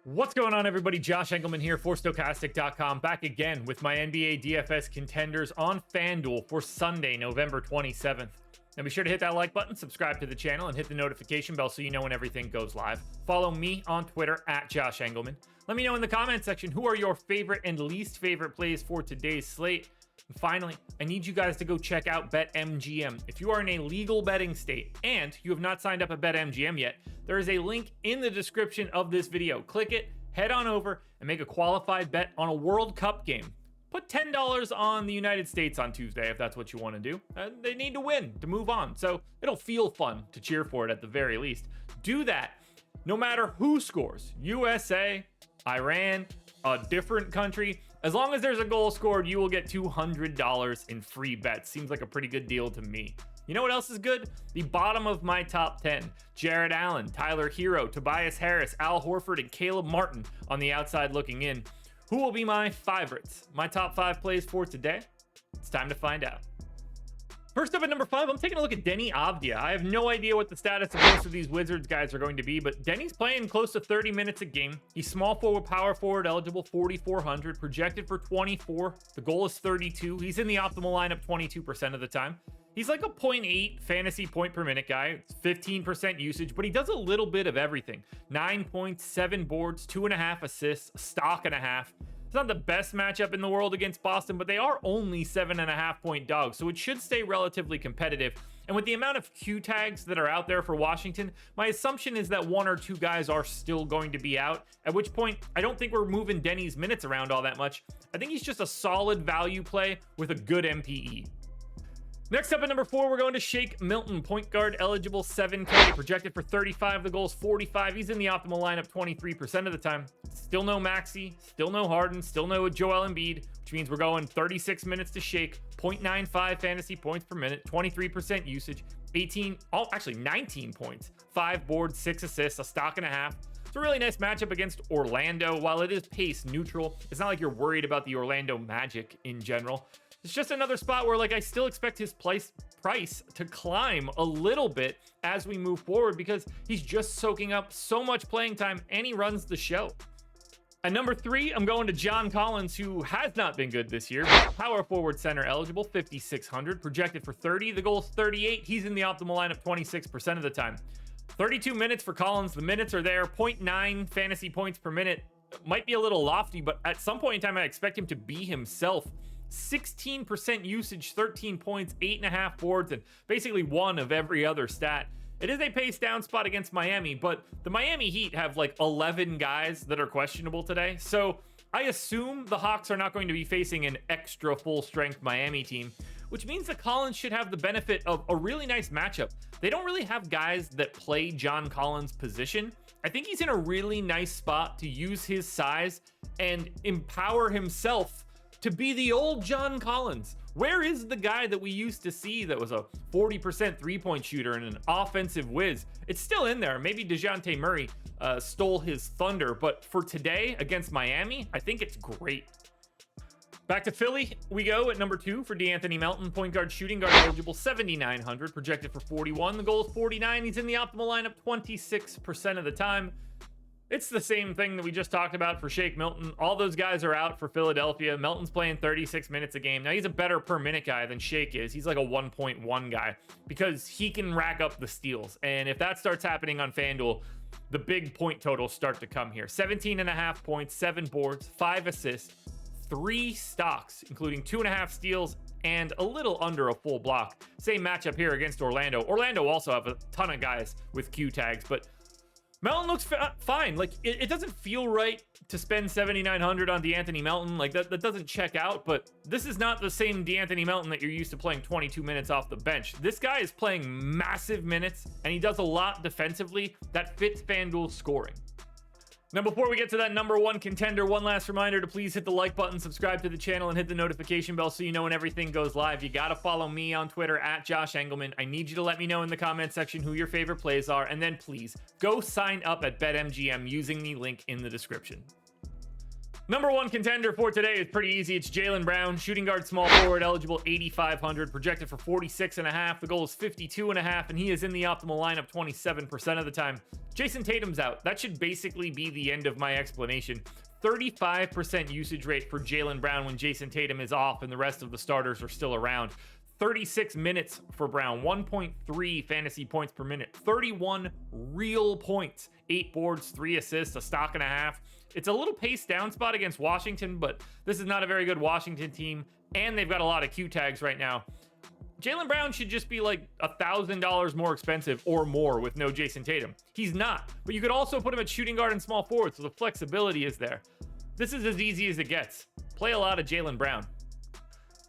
What's going on, everybody? Josh Engleman here for Stokastic.com, back again with my NBA DFS contenders on FanDuel for Sunday, November 27th. Now be sure to hit that like button, subscribe to the channel, and hit the notification bell so you know when everything goes live. Follow me on Twitter at Josh Engleman. Let me know in the comment section who are your favorite and least favorite plays for today's slate. And finally, I need you guys to go check out BetMGM. If you are in a legal betting state and you have not signed up at BetMGM yet, there is a link in the description of this video. Click it, head on over, and make a qualified bet on a World Cup game. Put $10 on the United States on Tuesday if that's what you want to do. They need to win to move on, so it'll feel fun to cheer for it at the very least. Do that no matter who scores. USA, Iran, a different country. As long as there's a goal scored, you will get $200 in free bets. Seems like a pretty good deal to me. You know what else is good? The bottom of my top 10. Jared Allen, Tyler Hero, Tobias Harris, Al Horford, and Caleb Martin on the outside looking in. Who will be my favorites? My top 5 plays for today? It's time to find out. First up at number 5, I'm taking a look at Denny Avdia. I have no idea what the status of most of these Wizards guys are going to be, but Denny's playing close to 30 minutes a game. He's small forward, power forward eligible, 4,400, projected for 24. The goal is 32. He's in the optimal lineup 22% of the time. He's like a 0.8 fantasy point per minute guy, 15% usage, but he does a little bit of everything. 9 points, 7 boards, 2.5 assists, a stock and a half. It's not the best matchup in the world against Boston, but they are only 7.5 point dogs, so it should stay relatively competitive. And with the amount of Q tags that are out there for Washington, my assumption is that 1 or 2 guys are still going to be out, at which point I don't think we're moving Denny's minutes around all that much. I think he's just a solid value play with a good MPE. Next up at number 4, we're going to Shake Milton, point guard eligible, 7K, projected for 35. The goal is 45. He's in the optimal lineup 23% of the time. Still no Maxey, still no Harden, still no Joel Embiid, which means we're going 36 minutes to Shake, 0.95 fantasy points per minute, 23% usage, 19 points, 5 boards, 6 assists, a stock and a half. It's a really nice matchup against Orlando. While it is pace neutral, it's not like you're worried about the Orlando Magic in general. It's just another spot where, I still expect his price to climb a little bit as we move forward because he's just soaking up so much playing time and he runs the show. At number 3, I'm going to John Collins, who has not been good this year. Power forward center eligible, 5,600, projected for 30. The goal is 38. He's in the optimal lineup 26% of the time. 32 minutes for Collins. The minutes are there. 0.9 fantasy points per minute. Might be a little lofty, but at some point in time, I expect him to be himself. 16% usage, 13 points, 8.5 boards, and basically 1 of every other stat. It is a pace down spot against Miami, but the Miami Heat have 11 guys that are questionable today. So I assume the Hawks are not going to be facing an extra full strength Miami team, which means that Collins should have the benefit of a really nice matchup. They don't really have guys that play John Collins' position. I think he's in a really nice spot to use his size and empower himself to be the old John Collins. Where is the guy that we used to see that was a 40% three-point shooter and an offensive whiz? It's still in there. Maybe DeJounte Murray stole his thunder, but for today against Miami, I think it's great. Back to Philly we go at number 2 for D'Anthony Melton, point guard, shooting guard eligible, 7,900, projected for 41. The goal is 49. He's in the optimal lineup 26% of the time. It's the same thing that we just talked about for Shake Milton. All those guys are out for Philadelphia. Melton's playing 36 minutes a game. Now, he's a better per minute guy than Shake is. He's like a 1.1 guy because he can rack up the steals. And if that starts happening on FanDuel, the big point totals start to come here. 17.5 points, 7 boards, 5 assists, 3 stocks, including 2.5 steals and a little under a full block. Same matchup here against Orlando. Orlando also have a ton of guys with Q tags, but Melton looks fine. It doesn't feel right to spend 7,900 on D'Anthony Melton. That doesn't check out, but this is not the same D'Anthony Melton that you're used to playing 22 minutes off the bench. This guy is playing massive minutes, and he does a lot defensively that fits FanDuel's scoring. Now, before we get to that number 1 contender, one last reminder to please hit the like button, subscribe to the channel, and hit the notification bell so you know when everything goes live. You got to follow me on Twitter at Josh Engleman. I need you to let me know in the comment section who your favorite plays are, and then please go sign up at BetMGM using the link in the description. Number one contender for today is pretty easy. It's Jaylen Brown, shooting guard, small forward, eligible 8,500, projected for 46.5. The goal is 52.5, and he is in the optimal lineup 27% of the time. Jason Tatum's out. That should basically be the end of my explanation. 35% usage rate for Jaylen Brown when Jason Tatum is off and the rest of the starters are still around. 36 minutes for Brown, 1.3 fantasy points per minute, 31 real points, 8 boards, 3 assists, a stock and a half. It's a little pace down spot against Washington, but this is not a very good Washington team, and they've got a lot of Q tags right now. Jaylen Brown should just be like $1,000 more expensive or more with no Jason Tatum. He's not, but you could also put him at shooting guard and small forward, so the flexibility is there. This is as easy as it gets. Play a lot of Jaylen Brown.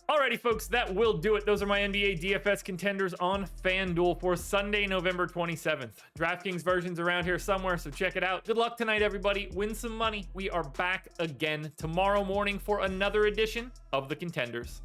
Alrighty, folks, that will do it. Those are my NBA DFS contenders on FanDuel for Sunday, November 27th. DraftKings version's around here somewhere, so check it out. Good luck tonight, everybody. Win some money. We are back again tomorrow morning for another edition of the Contenders.